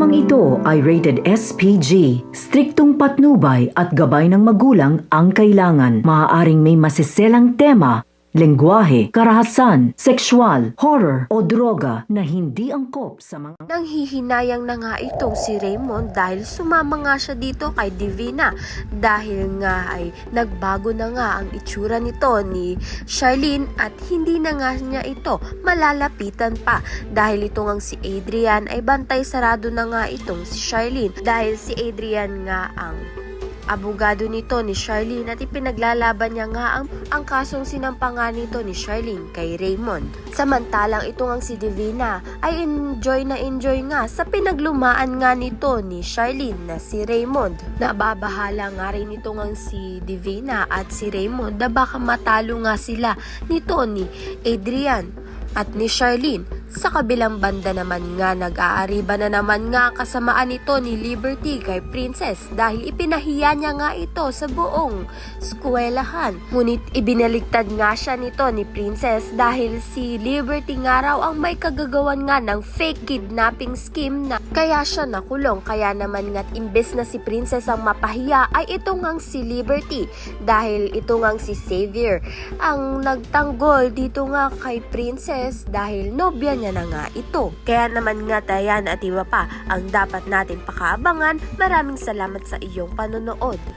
Programang ito ay rated SPG. Striktong patnubay at gabay ng magulang ang kailangan. Maaaring may masiselang tema, lengguwahe, karahasan, sexual, horror o droga na hindi angkop sa mga... Nanghihinayang na nga itong si Raymond dahil sumama nga siya dito kay Divina dahil nga ay nagbago na nga ang itsura nito ni Charlene at hindi na nga niya ito malalapitan pa dahil ito ngang si Adrian ay bantay sarado na nga itong si Charlene dahil si Adrian nga ang abogado nito ni Charlene at ipinaglalaban niya nga ang kasong sinampangan nito ni Charlene kay Raymond. Samantalang ito ngang si Divina ay enjoy nga sa pinaglumaan nga nito ni Charlene na si Raymond. Nababahala nga rin ito ngang si Divina at si Raymond na baka matalo nga sila nito ni Adrian at ni Charlene. Sa kabilang banda naman nga nag-aariba na naman nga kasamaan nito ni Liberty kay Princess dahil ipinahiya niya nga ito sa buong eskwelahan. Ngunit ibinaligtad nga siya nito ni Princess dahil si Liberty nga raw ang may kagagawan nga ng fake kidnapping scheme na kaya siya nakulong. Kaya naman nga't imbes na si Princess ang mapahiya ay ito ngang si Liberty dahil ito ngang si Xavier ang nagtanggol dito nga kay Princess dahil nobya niya na nga ito. Kaya naman nga tayan at iba pa ang dapat natin pakaabangan. Maraming salamat sa iyong panonood.